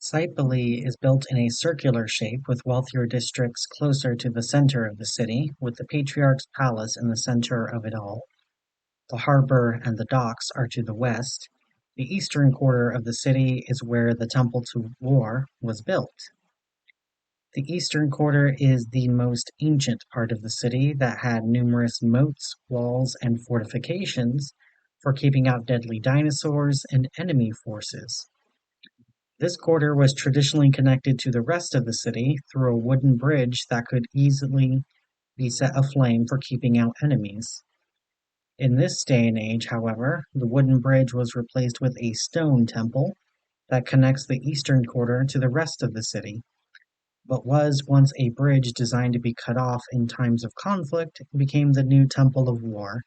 Psipolis is built in a circular shape with wealthier districts closer to the center of the city, with the patriarch's palace in the center of it all. The harbor and the docks are to the west. The eastern quarter of the city is where the Temple to War was built. The eastern quarter is the most ancient part of the city that had numerous moats, walls, and fortifications for keeping out deadly dinosaurs and enemy forces. This quarter was traditionally connected to the rest of the city through a wooden bridge that could easily be set aflame for keeping out enemies. In this day and age, however, the wooden bridge was replaced with a stone temple that connects the eastern quarter to the rest of the city, but was once a bridge designed to be cut off in times of conflict, became the new Temple of War.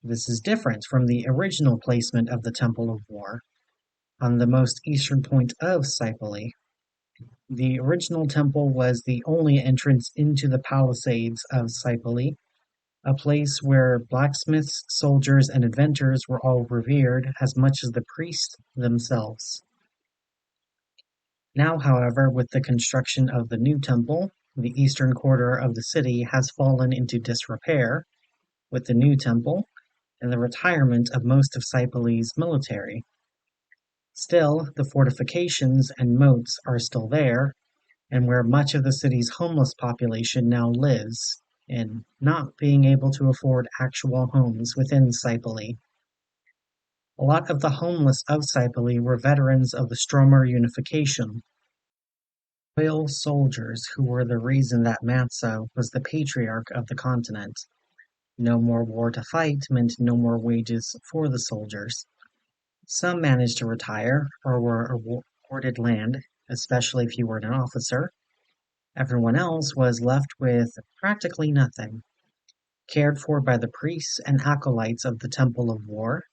This is different from the original placement of the Temple of War on the most eastern point of Psipolis. The original temple was the only entrance into the palisades of Psipolis, a place where blacksmiths, soldiers, and inventors were all revered as much as the priests themselves. Now, however, with the construction of the new temple, the eastern quarter of the city has fallen into disrepair with the new temple and the retirement of most of Psipolis' military. Still, the fortifications and moats are still there, and where much of the city's homeless population now lives, in not being able to afford actual homes within Psipolis. A lot of the homeless of Psipolis were veterans of the Stromer Unification, loyal soldiers who were the reason that Matzo was the patriarch of the continent. No more war to fight meant no more wages for the soldiers. Some managed to retire or were awarded land, especially if you were an officer. Everyone else was left with practically nothing, cared for by the priests and acolytes of the Temple of War.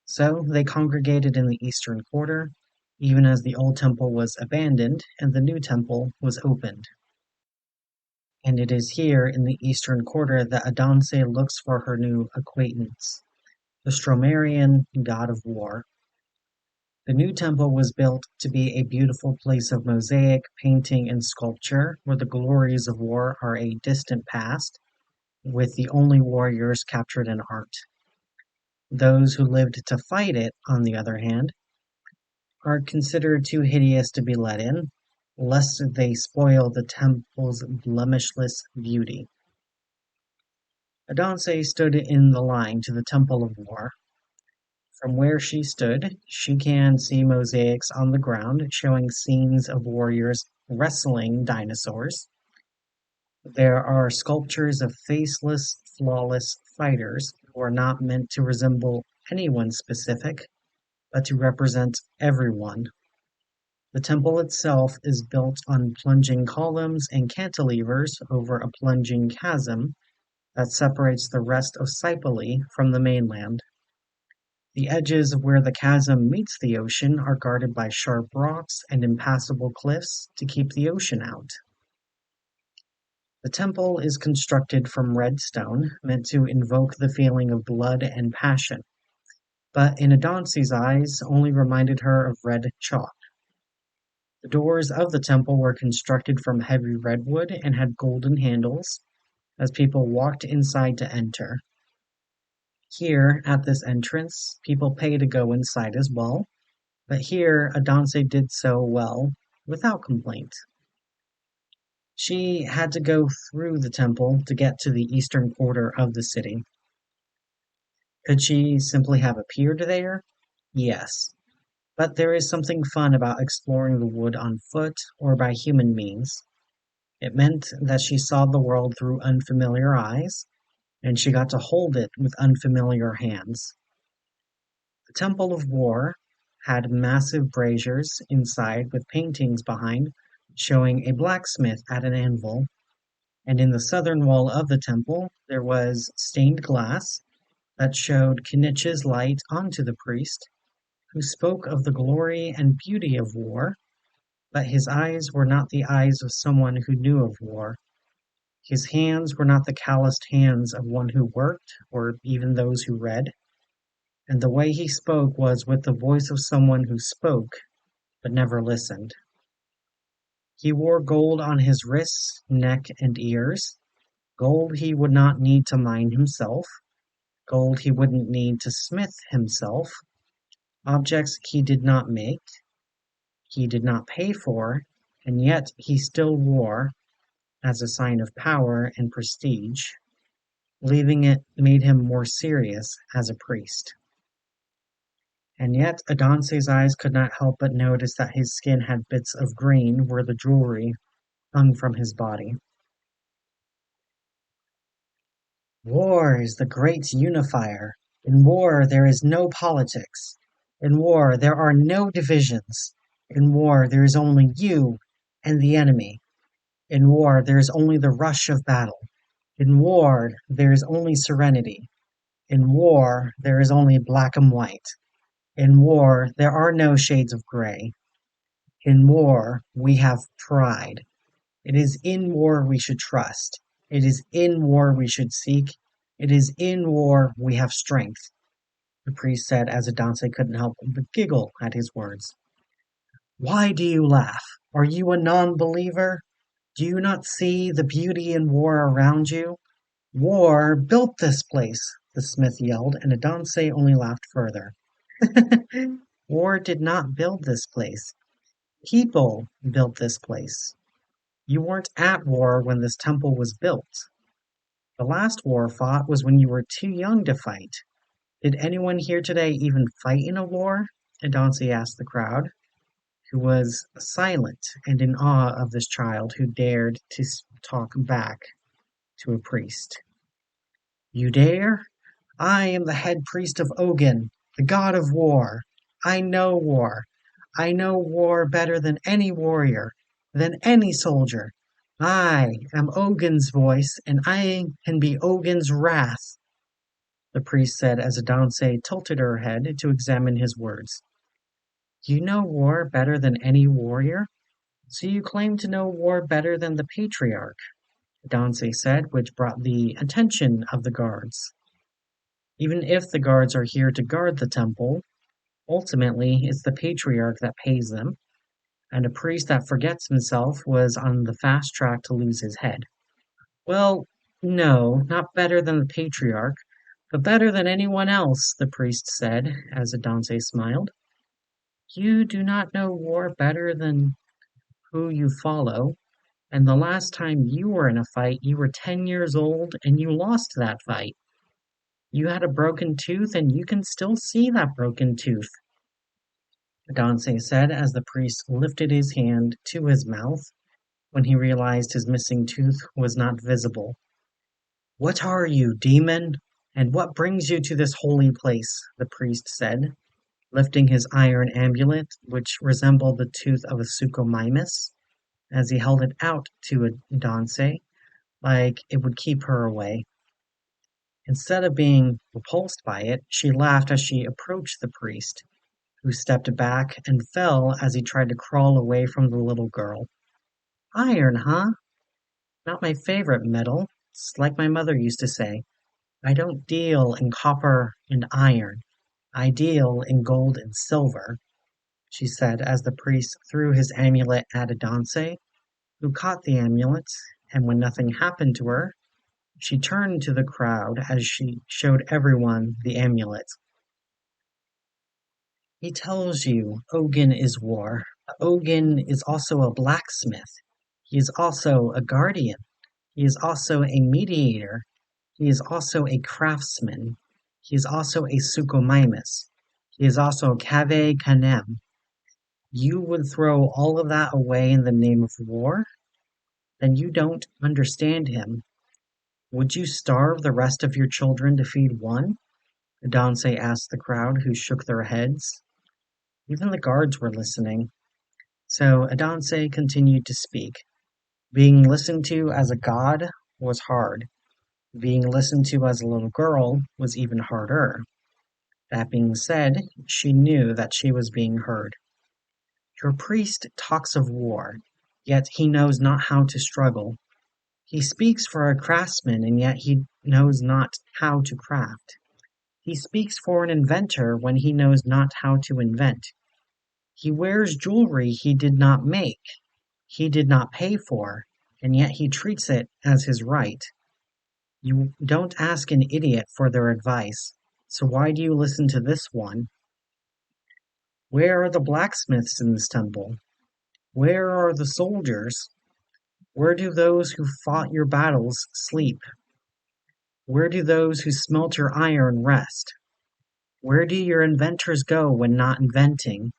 So they congregated in the eastern quarter, even as the old temple was abandoned and the new temple was opened. And it is here in the eastern quarter that Adansi looks for her new acquaintance, the Stromerian god of war. The new temple was built to be a beautiful place of mosaic, painting, and sculpture, where the glories of war are a distant past, with the only warriors captured in art. Those who lived to fight it, on the other hand, are considered too hideous to be let in, lest they spoil the temple's blemishless beauty. Adansi stood in the line to the Temple of War. From where she stood, she can see mosaics on the ground showing scenes of warriors wrestling dinosaurs. There are sculptures of faceless, flawless fighters who are not meant to resemble anyone specific, but to represent everyone. The temple itself is built on plunging columns and cantilevers over a plunging chasm that separates the rest of Psipolis from the mainland. The edges of where the chasm meets the ocean are guarded by sharp rocks and impassable cliffs to keep the ocean out. The temple is constructed from red stone, meant to invoke the feeling of blood and passion, but in Adansi's eyes only reminded her of red chalk. The doors of the temple were constructed from heavy redwood and had golden handles, as people walked inside to enter. Here, at this entrance, people pay to go inside as well, but here Adansi did so well, without complaint. She had to go through the temple to get to the eastern quarter of the city. Could she simply have appeared there? Yes, but there is something fun about exploring the wood on foot or by human means. It meant that she saw the world through unfamiliar eyes, and she got to hold it with unfamiliar hands. The Temple of War had massive braziers inside with paintings behind showing a blacksmith at an anvil, and in the southern wall of the temple there was stained glass that showed Knich's light onto the priest, who spoke of the glory and beauty of war, but his eyes were not the eyes of someone who knew of war. His hands were not the calloused hands of one who worked, or even those who read, and the way he spoke was with the voice of someone who spoke, but never listened. He wore gold on his wrists, neck, and ears, gold he would not need to mine himself, gold he wouldn't need to smith himself, objects he did not make, he did not pay for, and yet he still wore, as a sign of power and prestige. Leaving it made him more serious as a priest. And yet Adanse's eyes could not help but notice that his skin had bits of grain where the jewelry hung from his body. War is the great unifier. In war there is no politics. In war there are no divisions. In war there is only you and the enemy. In war there is only the rush of battle. In war there is only serenity. In war there is only black and white. In war there are no shades of gray. In war we have pride. It is in war we should trust. It is in war we should seek. It is in war we have strength, the priest said as Adansi couldn't help but giggle at his words. Why do you laugh? Are you a non-believer? Do you not see the beauty in war around you? War built this place, the smith yelled, and Adansi only laughed further. War did not build this place. People built this place. You weren't at war when this temple was built. The last war fought was when you were too young to fight. Did anyone here today even fight in a war? Adansi asked the crowd, who was silent and in awe of this child who dared to talk back to a priest. You dare? I am the head priest of Ogunn, the god of war. I know war. I know war better than any warrior, than any soldier. I am Ogunn's voice, and I can be Ogunn's wrath, the priest said as Adansi tilted her head to examine his words. You know war better than any warrior? So you claim to know war better than the patriarch, Adansi said, which brought the attention of the guards. Even if the guards are here to guard the temple, ultimately it's the patriarch that pays them, and a priest that forgets himself was on the fast track to lose his head. Well, no, not better than the patriarch, but better than anyone else, the priest said, as Adansi smiled. You do not know war better than who you follow, and the last time you were in a fight, you were 10 years old and you lost that fight. You had a broken tooth and you can still see that broken tooth, Adansi said as the priest lifted his hand to his mouth when he realized his missing tooth was not visible. What are you, demon? And what brings you to this holy place? The priest said, lifting his iron amulet, which resembled the tooth of a Suchomimus, as he held it out to Adansi, like it would keep her away. Instead of being repulsed by it, she laughed as she approached the priest, who stepped back and fell as he tried to crawl away from the little girl. Iron, huh? Not my favorite metal. It's like my mother used to say. I don't deal in copper and iron. I deal in gold and silver, she said as the priest threw his amulet at Adansi, who caught the amulet, and when nothing happened to her, she turned to the crowd as she showed everyone the amulet. He tells you Ogunn is war. Ogunn is also a blacksmith. He is also a guardian. He is also a mediator. He is also a craftsman. He is also a Suchomimus. He is also Cave Canem. You would throw all of that away in the name of war? Then you don't understand him. Would you starve the rest of your children to feed one? Adansi asked the crowd, who shook their heads. Even the guards were listening. So Adansi continued to speak. Being listened to as a god was hard. Being listened to as a little girl was even harder. That being said, she knew that she was being heard. Your priest talks of war, yet he knows not how to struggle. He speaks for a craftsman, and yet he knows not how to craft. He speaks for an inventor when he knows not how to invent. He wears jewelry he did not make, he did not pay for, and yet he treats it as his right. You don't ask an idiot for their advice, so why do you listen to this one? Where are the blacksmiths in this temple? Where are the soldiers? Where do those who fought your battles sleep? Where do those who smelt your iron rest? Where do your inventors go when not inventing?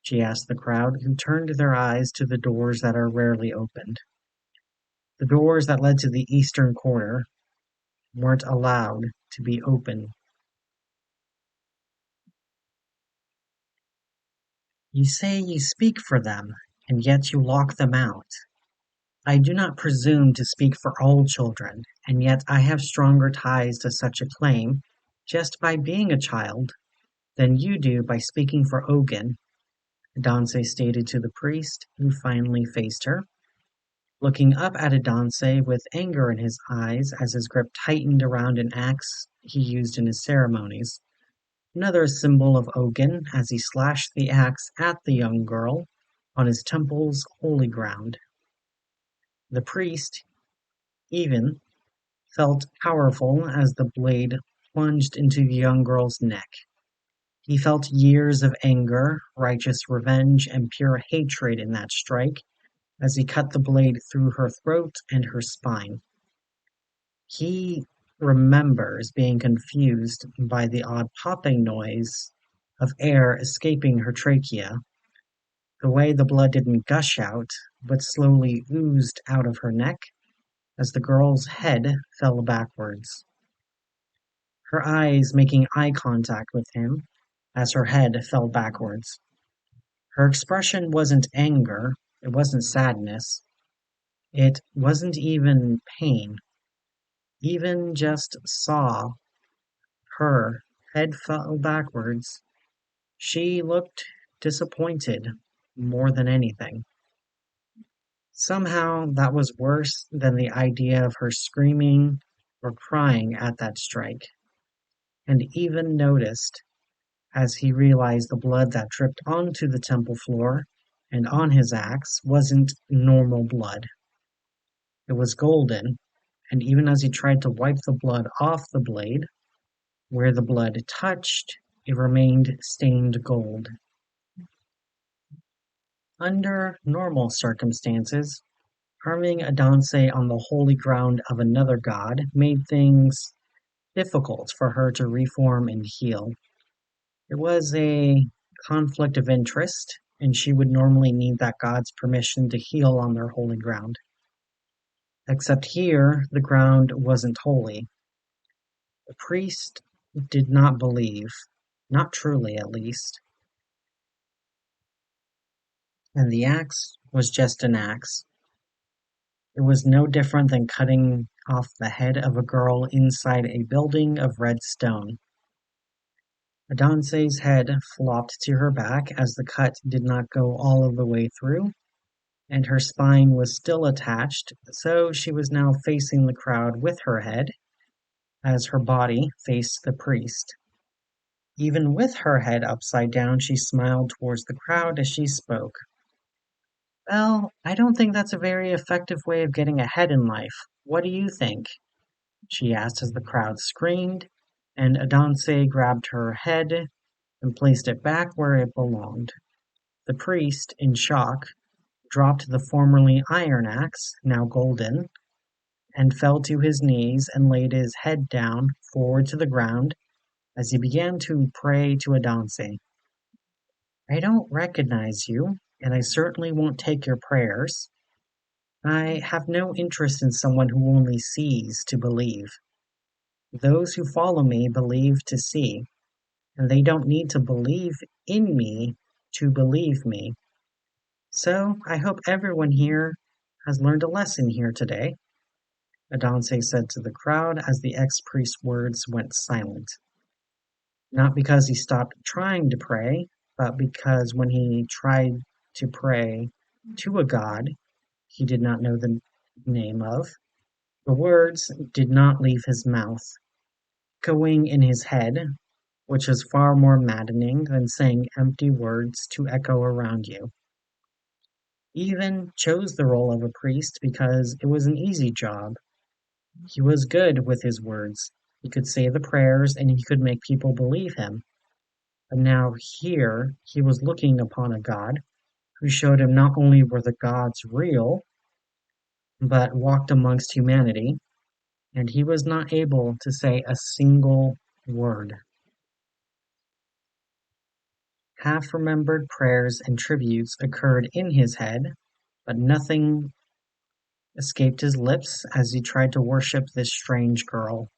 She asked the crowd, who turned their eyes to the doors that are rarely opened. The doors that led to the eastern quarter weren't allowed to be open. You say you speak for them, and yet you lock them out. I do not presume to speak for all children, and yet I have stronger ties to such a claim, just by being a child, than you do by speaking for Ogunn, Adansi stated to the priest, who finally faced her. Looking up at Adansi with anger in his eyes as his grip tightened around an axe he used in his ceremonies. Another symbol of Ogunn as he slashed the axe at the young girl on his temple's holy ground. The priest, even, felt powerful as the blade plunged into the young girl's neck. He felt years of anger, righteous revenge, and pure hatred in that strike as he cut the blade through her throat and her spine. He remembers being confused by the odd popping noise of air escaping her trachea, the way the blood didn't gush out, but slowly oozed out of her neck as the girl's head fell backwards, her eyes making eye contact with him as her head fell backwards. Her expression wasn't anger, it wasn't sadness, it wasn't even pain. Even just saw her head fell backwards. She looked disappointed more than anything. Somehow that was worse than the idea of her screaming or crying at that strike, and even noticed as he realized the blood that dripped onto the temple floor and on his axe wasn't normal blood. It was golden, and even as he tried to wipe the blood off the blade, where the blood touched, it remained stained gold. Under normal circumstances, harming Adansi on the holy ground of another god made things difficult for her to reform and heal. It was a conflict of interest, and she would normally need that god's permission to heal on their holy ground. Except here, the ground wasn't holy. The priest did not believe, not truly at least, and the axe was just an axe. It was no different than cutting off the head of a girl inside a building of red stone. Adansi's head flopped to her back as the cut did not go all of the way through, and her spine was still attached, so she was now facing the crowd with her head, as her body faced the priest. Even with her head upside down, she smiled towards the crowd as she spoke. Well, I don't think that's a very effective way of getting ahead in life. What do you think? She asked as the crowd screamed, and Adansi grabbed her head and placed it back where it belonged. The priest, in shock, dropped the formerly iron axe, now golden, and fell to his knees and laid his head down forward to the ground as he began to pray to Adansi. I don't recognize you, and I certainly won't take your prayers. I have no interest in someone who only sees to believe. Those who follow me believe to see, and they don't need to believe in me to believe me. So I hope everyone here has learned a lesson here today, Adansi said to the crowd as the ex-priest's words went silent. Not because he stopped trying to pray, but because when he tried to pray to a god he did not know the name of, the words did not leave his mouth. Echoing in his head which is far more maddening than saying empty words to echo around you. He even chose the role of a priest because it was an easy job. He was good with his words. He could say the prayers and he could make people believe him. But now here he was looking upon a God who showed him not only were the gods real, but walked amongst humanity, and he was not able to say a single word. Half-remembered prayers and tributes occurred in his head, but nothing escaped his lips as he tried to worship this strange girl.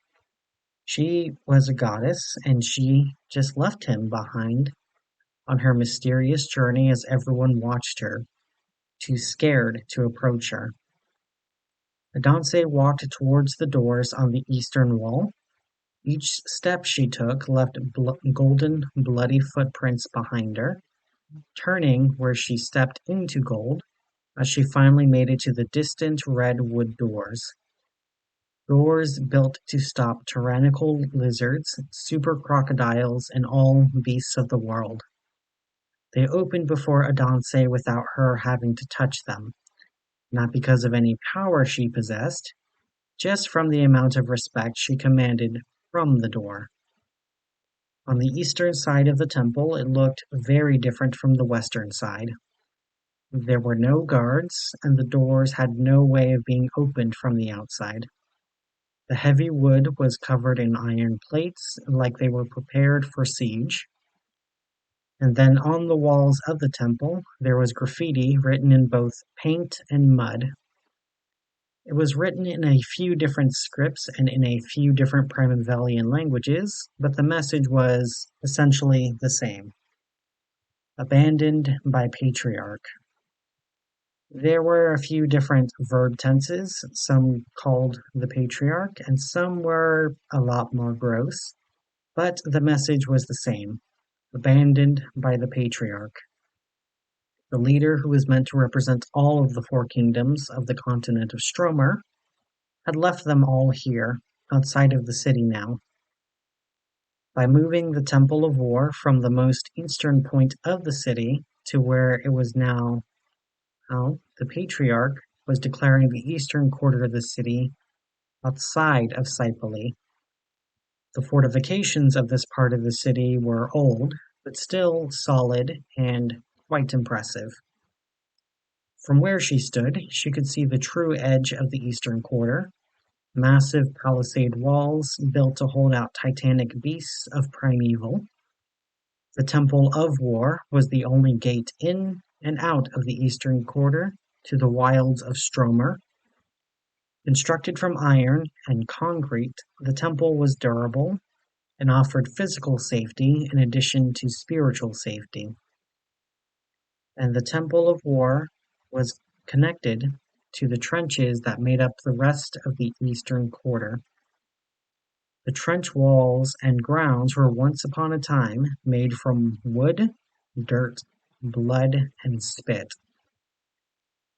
She was a goddess, and she just left him behind on her mysterious journey as everyone watched her, too scared to approach her. Adansi walked towards the doors on the eastern wall. Each step she took left golden, bloody footprints behind her, turning where she stepped into gold as she finally made it to the distant red wood doors. Doors built to stop tyrannical lizards, super crocodiles, and all beasts of the world. They opened before Adansi without her having to touch them, not because of any power she possessed, just from the amount of respect she commanded from the door. On the eastern side of the temple, it looked very different from the western side. There were no guards, and the doors had no way of being opened from the outside. The heavy wood was covered in iron plates, like they were prepared for siege. And then on the walls of the temple, there was graffiti written in both paint and mud. It was written in a few different scripts and in a few different Primevalian languages, but the message was essentially the same. Abandoned by Patriarch. There were a few different verb tenses, some called the Patriarch, and some were a lot more gross, but the message was the same. Abandoned by the Patriarch. The leader who was meant to represent all of the four kingdoms of the continent of Stromer had left them all here, outside of the city now. By moving the Temple of War from the most eastern point of the city to where it was now, the Patriarch was declaring the eastern quarter of the city outside of Psipolis. The fortifications of this part of the city were old, but still solid and quite impressive. From where she stood, she could see the true edge of the eastern quarter. Massive palisade walls built to hold out titanic beasts of primeval. The Temple of War was the only gate in and out of the eastern quarter to the wilds of Stromer. Constructed from iron and concrete, the temple was durable and offered physical safety in addition to spiritual safety. And the Temple of War was connected to the trenches that made up the rest of the eastern quarter. The trench walls and grounds were once upon a time made from wood, dirt, blood, and spit.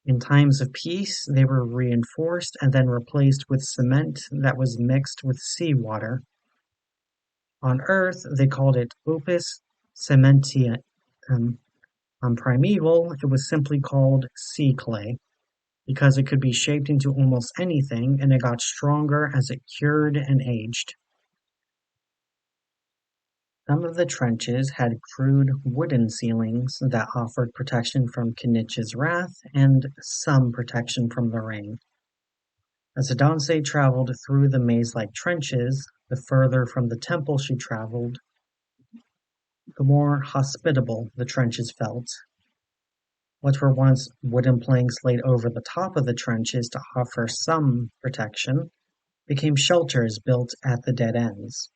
In times of peace, they were reinforced and then replaced with cement that was mixed with seawater. On Earth, they called it opus cementium. On Primeval, it was simply called sea clay, because it could be shaped into almost anything and it got stronger as it cured and aged. Some of the trenches had crude wooden ceilings that offered protection from Knich's wrath and some protection from the rain. As Adansi traveled through the maze-like trenches, the further from the temple she traveled, the more hospitable the trenches felt. What were once wooden planks laid over the top of the trenches to offer some protection became shelters built at the dead ends.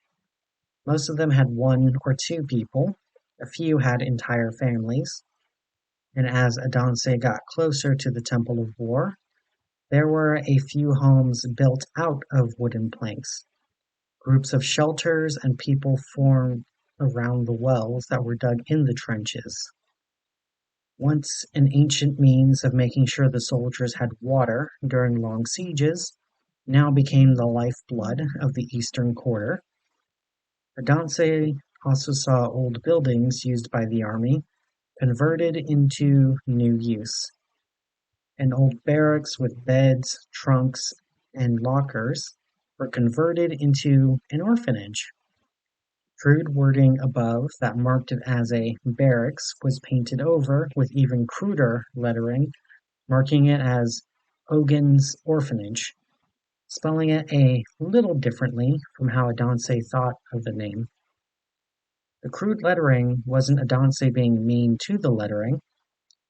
Most of them had one or two people, a few had entire families, and as Adansi got closer to the Temple of War, there were a few homes built out of wooden planks. Groups of shelters and people formed around the wells that were dug in the trenches. Once an ancient means of making sure the soldiers had water during long sieges, now became the lifeblood of the eastern quarter. Adansi also saw old buildings used by the army converted into new use. An old barracks with beds, trunks, and lockers were converted into an orphanage. Crude wording above that marked it as a barracks was painted over with even cruder lettering, marking it as Ogunn's Orphanage, spelling it a little differently from how Adansi thought of the name. The crude lettering wasn't Adansi being mean to the lettering,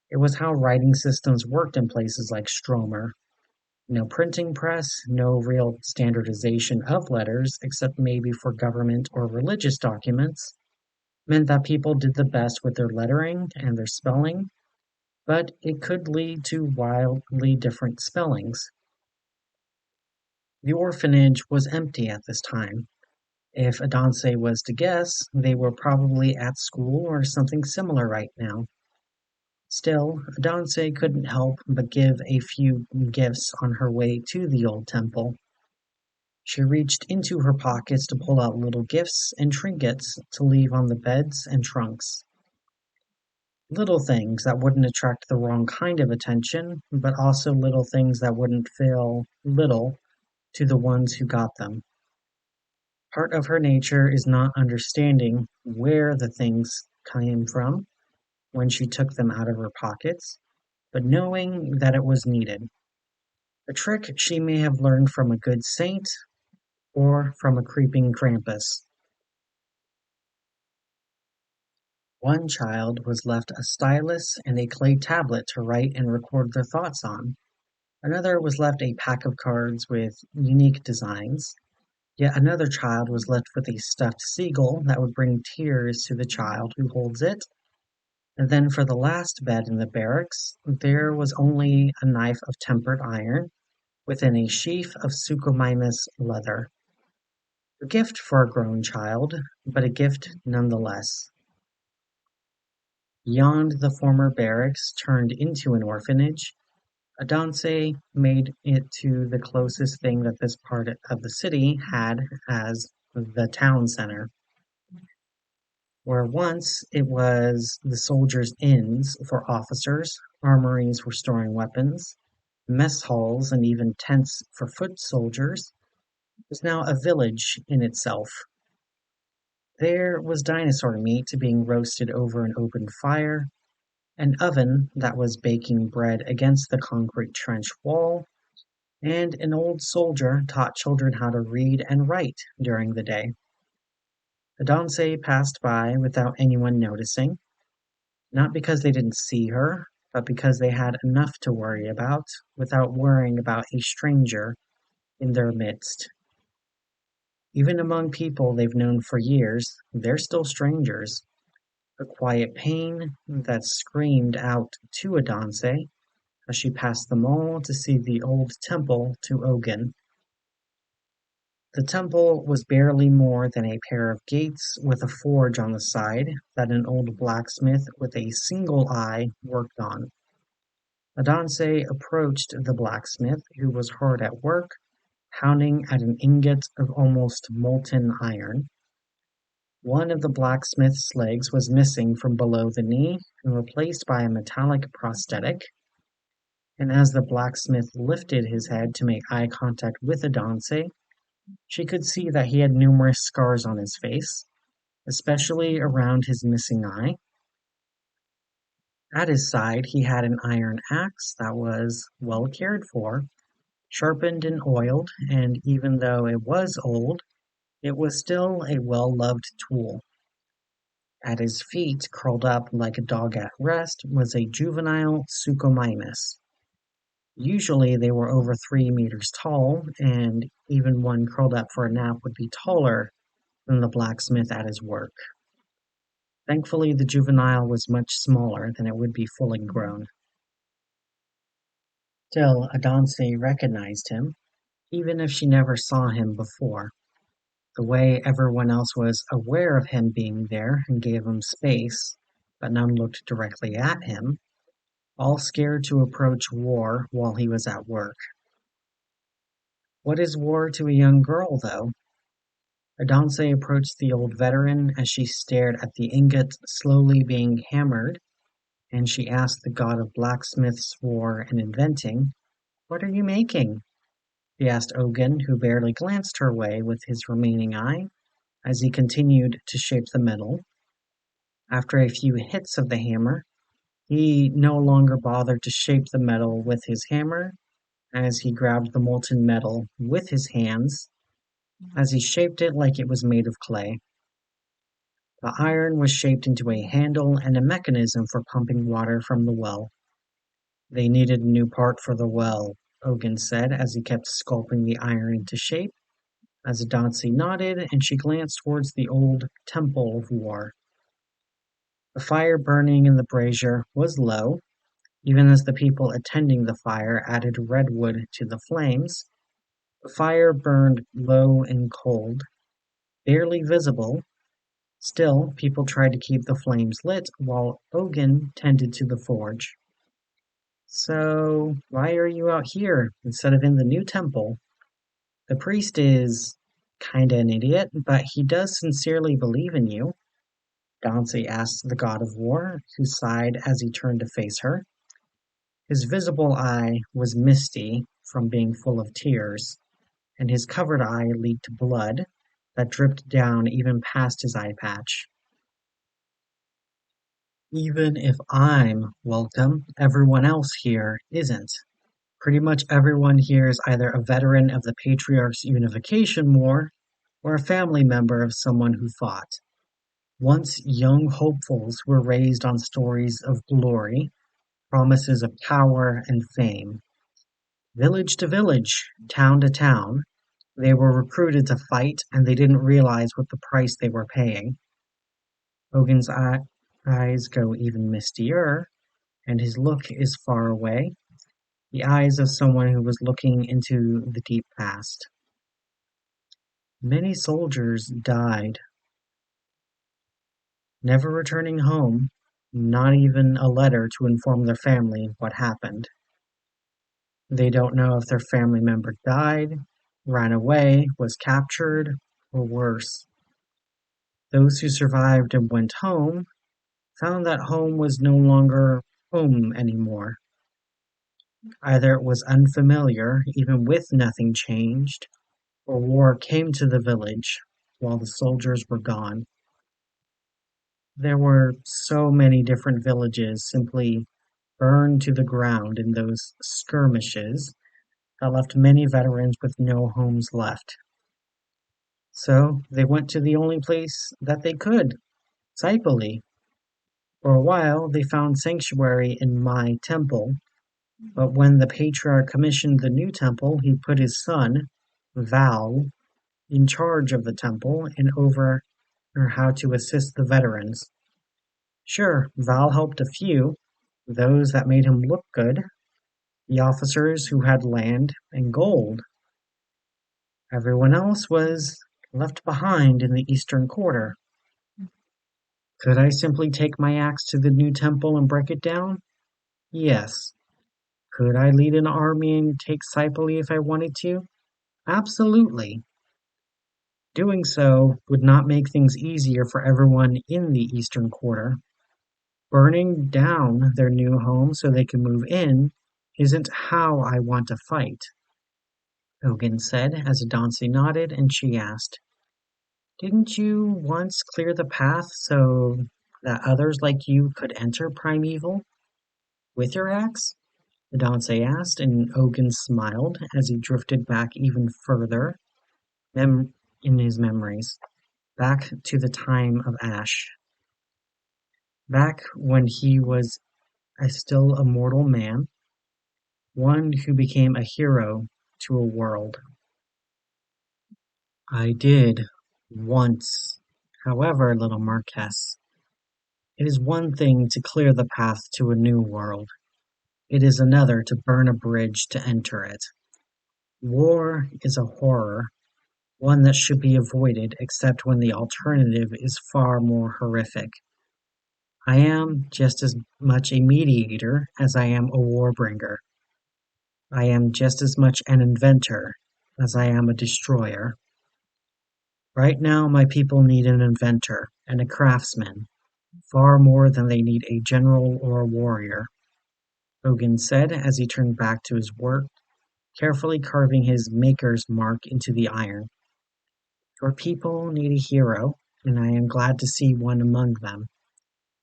it was how writing systems worked in places like Stromer. No printing press, no real standardization of letters except maybe for government or religious documents, meant that people did the best with their lettering and their spelling, but it could lead to wildly different spellings. The orphanage was empty at this time. If Adanse was to guess, they were probably at school or something similar right now. Still, Adanse couldn't help but give a few gifts on her way to the old temple. She reached into her pockets to pull out little gifts and trinkets to leave on the beds and trunks. Little things that wouldn't attract the wrong kind of attention, but also little things that wouldn't feel little to the ones who got them. Part of her nature is not understanding where the things came from when she took them out of her pockets, but knowing that it was needed. A trick she may have learned from a good saint or from a creeping Krampus. One child was left a stylus and a clay tablet to write and record their thoughts on. Another was left a pack of cards with unique designs. Yet another child was left with a stuffed seagull that would bring tears to the child who holds it. And then for the last bed in the barracks, there was only a knife of tempered iron within a sheath of Suchomimus leather. A gift for a grown child, but a gift nonetheless. Beyond the former barracks turned into an orphanage, Adanse made it to the closest thing that this part of the city had as the town center, where once it was the soldiers' inns for officers, armories for storing weapons, mess halls, and even tents for foot soldiers, was now a village in itself. There was dinosaur meat being roasted over an open fire, an oven that was baking bread against the concrete trench wall, and an old soldier taught children how to read and write during the day. Adanse passed by without anyone noticing, not because they didn't see her, but because they had enough to worry about without worrying about a stranger in their midst. Even among people they've known for years, they're still strangers. A quiet pain that screamed out to Adanse as she passed them all to see the old temple to Ogunn. The temple was barely more than a pair of gates with a forge on the side that an old blacksmith with a single eye worked on. Adanse approached the blacksmith, who was hard at work, pounding at an ingot of almost molten iron. One of the blacksmith's legs was missing from below the knee and replaced by a metallic prosthetic, and as the blacksmith lifted his head to make eye contact with Adanse, she could see that he had numerous scars on his face, especially around his missing eye. At his side he had an iron axe that was well cared for, sharpened and oiled, and even though it was old, it was still a well-loved tool. At his feet, curled up like a dog at rest, was a juvenile Suchomimus. Usually they were over 3 meters tall, and even one curled up for a nap would be taller than the blacksmith at his work. Thankfully, the juvenile was much smaller than it would be fully grown. Still, Adanse recognized him, even if she never saw him before. The way everyone else was aware of him being there and gave him space, but none looked directly at him, all scared to approach war while he was at work. What is war to a young girl, though? Adansi approached the old veteran as she stared at the ingot slowly being hammered, and she asked the god of blacksmiths, war, and inventing, "What are you making?" She asked Ogunn, who barely glanced her way with his remaining eye, as he continued to shape the metal. After a few hits of the hammer, he no longer bothered to shape the metal with his hammer, as he grabbed the molten metal with his hands, as he shaped it like it was made of clay. The iron was shaped into a handle and a mechanism for pumping water from the well. They needed a new part for the well, Ogunn said as he kept sculpting the iron into shape. As Adansi nodded and she glanced towards the old Temple of War. The fire burning in the brazier was low, even as the people attending the fire added redwood to the flames. The fire burned low and cold, barely visible. Still, people tried to keep the flames lit while Ogunn tended to the forge. "So, why are you out here instead of in the new temple? The priest is kinda an idiot, but he does sincerely believe in you," Adansi asked the god of war, who sighed as he turned to face her. His visible eye was misty from being full of tears, and his covered eye leaked blood that dripped down even past his eye patch. "Even if I'm welcome, everyone else here isn't. Pretty much everyone here is either a veteran of the Patriarch's Unification War or a family member of someone who fought. Once young hopefuls were raised on stories of glory, promises of power and fame. Village to village, town to town, they were recruited to fight and they didn't realize what the price they were paying." Ogunn's eyes go even mistier, and his look is far away, the eyes of someone who was looking into the deep past. "Many soldiers died, never returning home, not even a letter to inform their family what happened. They don't know if their family member died, ran away, was captured, or worse. Those who survived and went home found that home was no longer home anymore. Either it was unfamiliar, even with nothing changed, or war came to the village while the soldiers were gone. There were so many different villages simply burned to the ground in those skirmishes that left many veterans with no homes left. So they went to the only place that they could, Sipoli. For a while they found sanctuary in my temple, but when the patriarch commissioned the new temple, he put his son, Val, in charge of the temple and over how to assist the veterans. Sure, Val helped a few, those that made him look good, the officers who had land and gold. Everyone else was left behind in the eastern quarter. Could I simply take my axe to the new temple and break it down? Yes. Could I lead an army and take Sipoli if I wanted to? Absolutely. Doing so would not make things easier for everyone in the eastern quarter. Burning down their new home so they can move in isn't how I want to fight, Ogunn said as Adansi nodded and she asked, "Didn't you once clear the path so that others like you could enter primeval with your axe?" Adansi asked, and Ogunn smiled as he drifted back even further in his memories, back to the time of Ash, back when he was still a mortal man, one who became a hero to a world. "I did, once. However, little Marquess, it is one thing to clear the path to a new world. It is another to burn a bridge to enter it. War is a horror, one that should be avoided except when the alternative is far more horrific. I am just as much a mediator as I am a warbringer. I am just as much an inventor as I am a destroyer." Right now my people need an inventor and a craftsman, far more than they need a general or a warrior, Ogunn said as he turned back to his work, carefully carving his maker's mark into the iron. Your people need a hero, and I am glad to see one among them.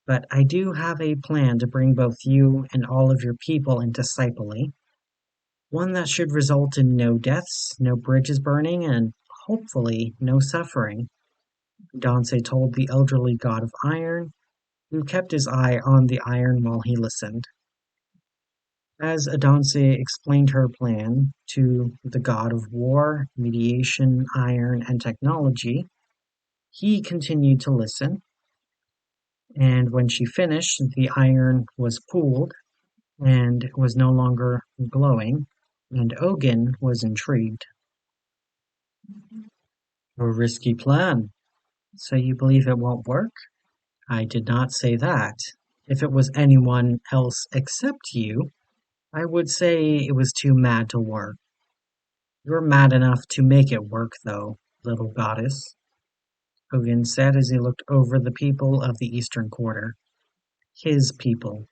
But I do have a plan to bring both you and all of your people into Sipoli, one that should result in no deaths, no bridges burning, and hopefully no suffering, Dante told the elderly god of iron, who kept his eye on the iron while he listened. As Adansi explained her plan to the god of war, mediation, iron, and technology, he continued to listen, and when she finished, the iron was pooled and was no longer glowing, and Ogunn was intrigued. A risky plan. So you believe it won't work? I did not say that. If it was anyone else except you, I would say it was too mad to work. You're mad enough to make it work, though, little goddess, Ogunn said as he looked over the people of the Eastern Quarter. His people.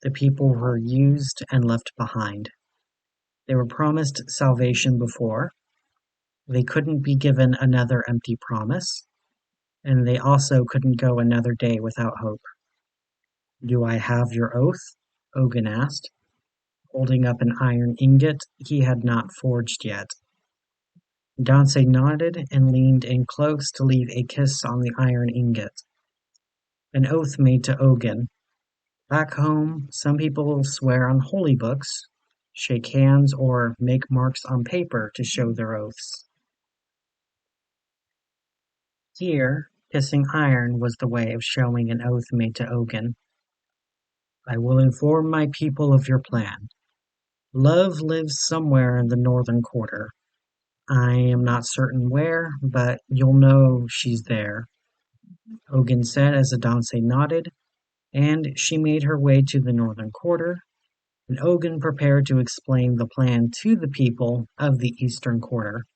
The people who were used and left behind. They were promised salvation before. They couldn't be given another empty promise, and they also couldn't go another day without hope. Do I have your oath? Ogunn asked, holding up an iron ingot he had not forged yet. Dante nodded and leaned in close to leave a kiss on the iron ingot. An oath made to Ogunn. Back home, some people swear on holy books, shake hands, or make marks on paper to show their oaths. Here, kissing iron was the way of showing an oath made to Ogunn. I will inform my people of your plan. Love lives somewhere in the northern quarter. I am not certain where, but you'll know she's there, Ogunn said as Adansi nodded, and she made her way to the northern quarter, and Ogunn prepared to explain the plan to the people of the eastern quarter.